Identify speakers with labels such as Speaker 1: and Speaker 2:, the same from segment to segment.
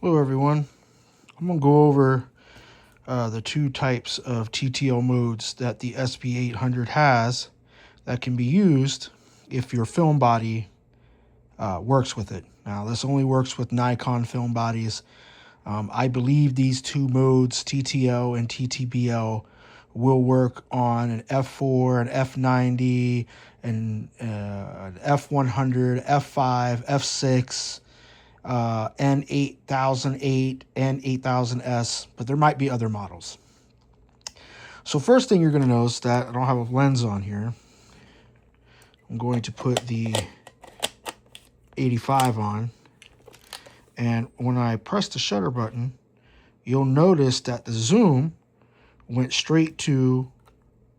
Speaker 1: Hello everyone. I'm going to go over the two types of TTL modes that the SB-800 has that can be used if your film body works with it. Now this only works with Nikon film bodies. I believe these two modes, TTL and TTBL, will work on an f4, an f90, an f100, f5, f6, N8008 and 8000S, but there might be other models. So first thing you're going to notice that I don't have a lens on here. I'm going to put the 85 on, and when I press the shutter button, you'll notice that the zoom went straight to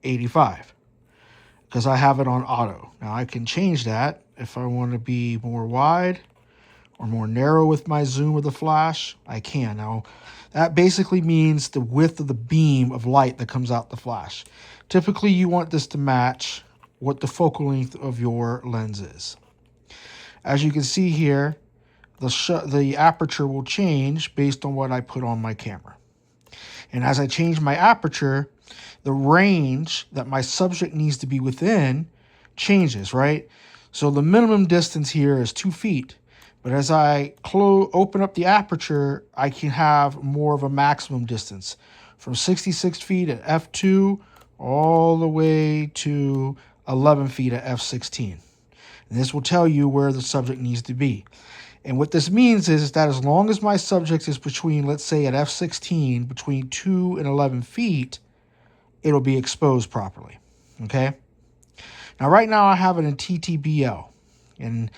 Speaker 1: 85 because I have it on auto. Now I can change that if I want to be more wide or more narrow with my zoom with the flash. I can. Now that basically means the width of the beam of light that comes out the flash. Typically you want this to match what the focal length of your lens is. As you can see here, the aperture will change based on what I put on my camera. And as I change my aperture, the range that my subject needs to be within changes, right? So the minimum distance here is 2 feet. But as I open up the aperture, I can have more of a maximum distance from 66 feet at f2 all the way to 11 feet at f16. And this will tell you where the subject needs to be. And what this means is that as long as my subject is between, let's say at f16, between 2 and 11 feet, it'll be exposed properly, okay? Now, right now I have it in TTBL. And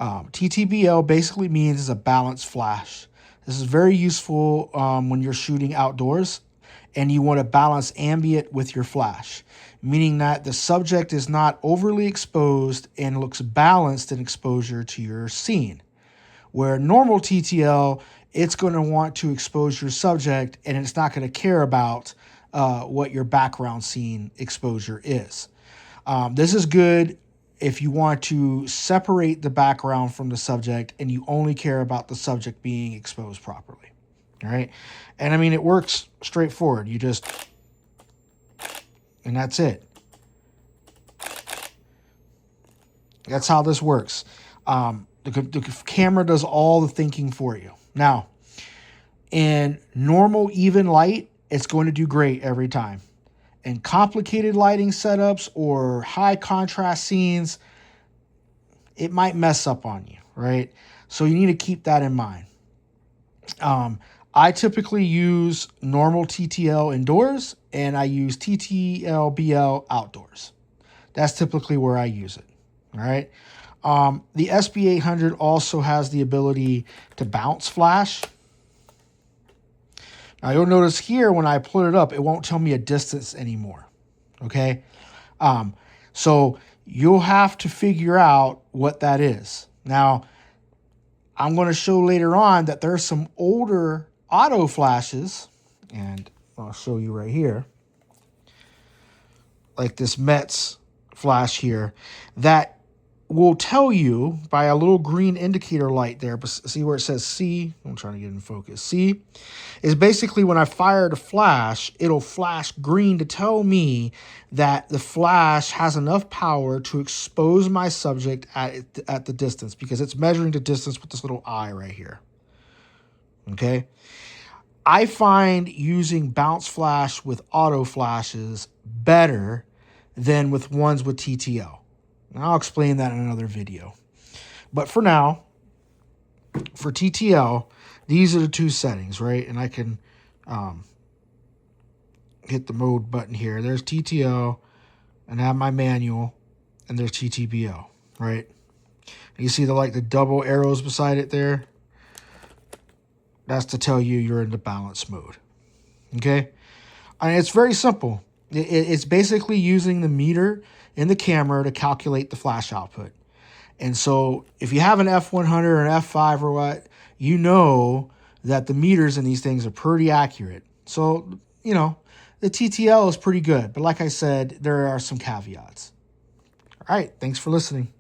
Speaker 1: TTBL basically means it's a balanced flash. This is very useful when you're shooting outdoors and you want to balance ambient with your flash, meaning that the subject is not overly exposed and looks balanced in exposure to your scene. Where normal TTL, it's going to want to expose your subject and it's not going to care about what your background scene exposure is. This is good if you want to separate the background from the subject and you only care about the subject being exposed properly. All right. And I mean, it works straightforward. You just, and that's it. That's how this works. The camera does all the thinking for you. Now, in normal, even light, it's going to do great every time. In complicated lighting setups or high contrast scenes, it might mess up on you, right? So you need to keep that in mind. I typically use normal TTL indoors and I use TTL BL outdoors. That's typically where I use it, all right? The SB-800 also has the ability to bounce flash. Now you'll notice here when I put it up, it won't tell me a distance anymore, okay? So you'll have to figure out what that is. Now, I'm going to show later on that there's some older auto flashes, and I'll show you right here, like this Metz flash here, that will tell you by a little green indicator light there. But see where it says C? I'm trying to get in focus. C is basically when I fire the flash, it'll flash green to tell me that the flash has enough power to expose my subject at the distance, because it's measuring the distance with this little eye right here. Okay. I find using bounce flash with auto flashes better than with ones with TTL. And I'll explain that in another video. But for now, for TTL, these are the two settings, right? And I can hit the mode button here. There's TTL, and I have my manual, and there's TTBL, right? And you see the double arrows beside it there? That's to tell you you're in the balance mode, okay? And it's very simple. It's basically using the meter in the camera to calculate the flash output. And so if you have an f100 or an f5 or what, you know that the meters in these things are pretty accurate. So, you know, the TTL is pretty good. But like I said, there are some caveats. All right, thanks for listening.